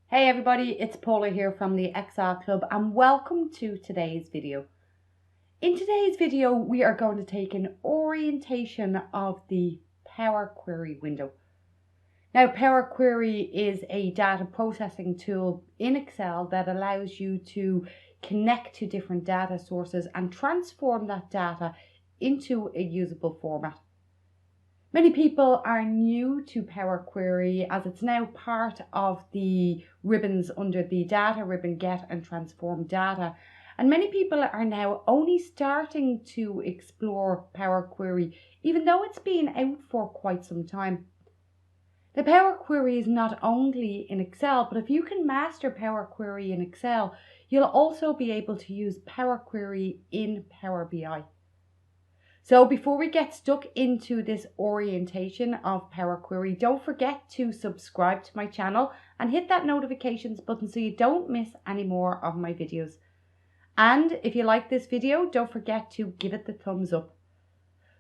Hey everybody, it's Paula here from the Excel Club and welcome to today's video. In today's video, we are going to take an orientation of the Powerquery window. Now, Powerquery is a data processing tool in Excel that allows you to connect to different data sources and transform that data into a usable format. Many people are new to Powerquery as it's now part of the ribbons under the data ribbon, get and transform data. And many people are now only starting to explore Powerquery, even though it's been out for quite some time. The Powerquery is not only in Excel, but if you can master Powerquery in Excel, you'll also be able to use Powerquery in Power BI. So before we get stuck into this orientation of Powerquery, don't forget to subscribe to my channel and hit that notifications button so you don't miss any more of my videos. And if you like this video, don't forget to give it the thumbs up.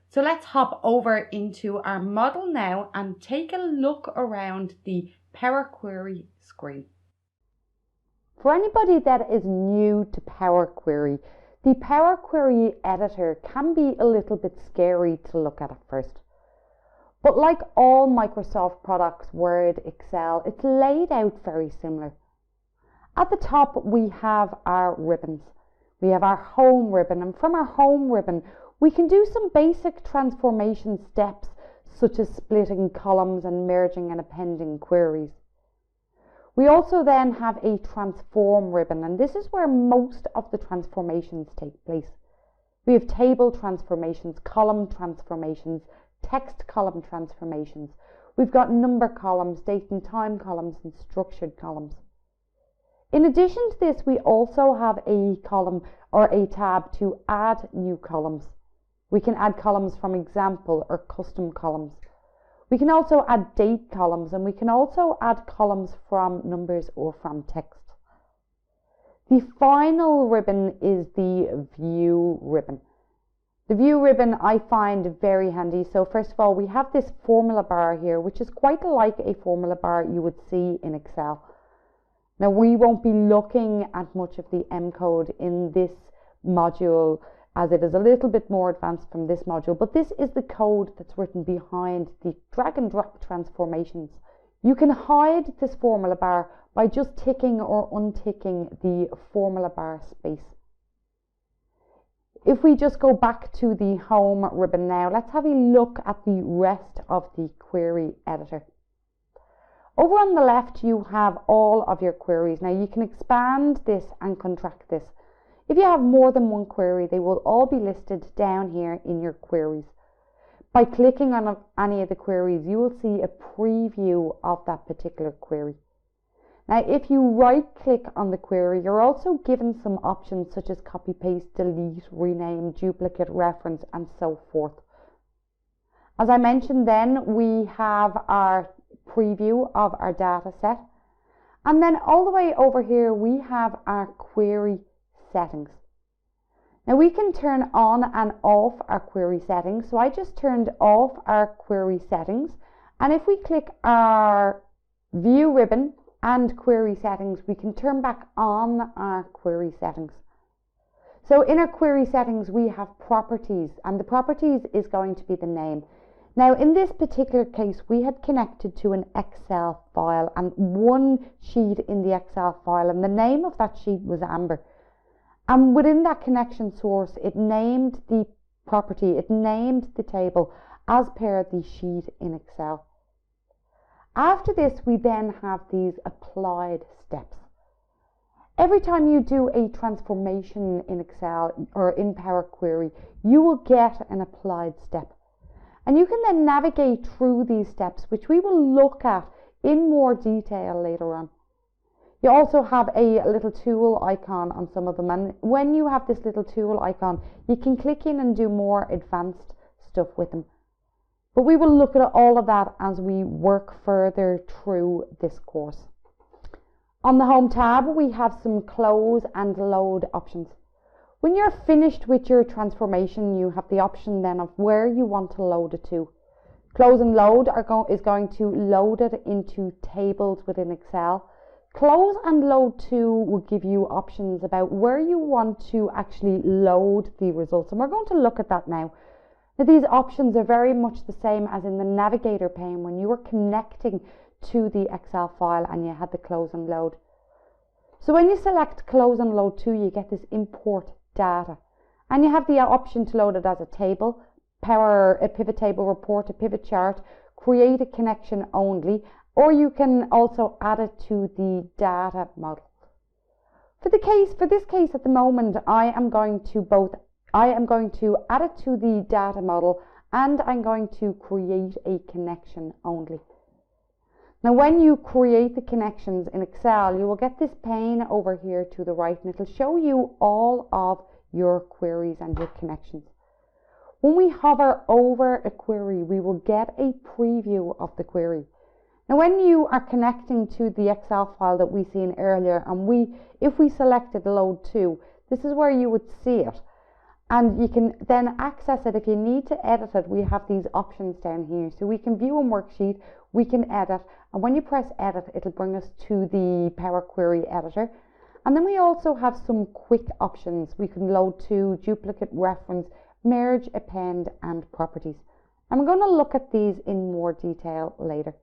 So let's hop over into our model now and take a look around the Powerquery screen. For anybody that is new to Powerquery, the Powerquery editor can be a little bit scary to look at first. But like all Microsoft products, Word, Excel, it's laid out very similar. At the top, we have our ribbons. We have our home ribbon, and from our home ribbon, we can do some basic transformation steps, such as splitting columns and merging and appending queries. We also then have a transform ribbon, and this is where most of the transformations take place. We have table transformations, column transformations, text column transformations. We've got number columns, date and time columns, and structured columns. In addition to this, we also have a column or a tab to add new columns. We can add columns from example or custom columns. We can also add date columns, and we can also add columns from numbers or from text. The final ribbon is the view ribbon. The view ribbon I find very handy. So first of all, we have this formula bar here, which is quite like a formula bar you would see in Excel. Now, we won't be looking at much of the M code in this module, as it is a little bit more advanced from this module, but this is the code that's written behind the drag and drop transformations. You can hide this formula bar by just ticking or unticking the formula bar space. If we just go back to the home ribbon now, let's have a look at the rest of the query editor. Over on the left, you have all of your queries. Now, you can expand this and contract this. If you have more than one query, they will all be listed down here in your queries. By clicking on any of the queries, you will see a preview of that particular query. Now, if you right-click on the query, you're also given some options such as copy, paste, delete, rename, duplicate, reference, and so forth. As I mentioned then, we have our preview of our data set. And then all the way over here, we have our query settings. Now, we can turn on and off our query settings. So I just turned off our query settings, and if we click our view ribbon and query settings, we can turn back on our query settings. So in our query settings, we have properties, and the properties is going to be the name. Now, in this particular case, we had connected to an Excel file and one sheet in the Excel file, and the name of that sheet was Amber. And within that connection source, it named the property, it named the table as per the sheet in Excel. After this, we then have these applied steps. Every time you do a transformation in Excel or in Powerquery, you will get an applied step. And you can then navigate through these steps, which we will look at in more detail later on. You also have a little tool icon on some of them, and when you have this little tool icon, you can click in and do more advanced stuff with them. But we will look at all of that as we work further through this course. On the Home tab, we have some close and load options. When you're finished with your transformation, you have the option then of where you want to load it to. Close and load is going to load it into tables within Excel. Close and load to will give you options about where you want to actually load the results, and we're going to look at that now. Now, these options are very much the same as in the navigator pane when you were connecting to the Excel file and you had the close and load. So when you select close and load to, you get this import data, and you have the option to load it as a table, a pivot table report, a pivot chart, create a connection only, or you can also add it to the data model. For this case at the moment, I am going to add it to the data model, and I'm going to create a connection only. Now, when you create the connections in Excel, you will get this pane over here to the right, and it'll show you all of your queries and your connections. When we hover over a query, we will get a preview of the query. Now, when you are connecting to the Excel file that we seen earlier, and if we selected load to, this is where you would see it. And you can then access it. If you need to edit it, we have these options down here. So we can view a worksheet, we can edit, and when you press edit, it'll bring us to the Powerquery editor. And then we also have some quick options. We can load to, duplicate, reference, merge, append, and properties. And we're going to look at these in more detail later.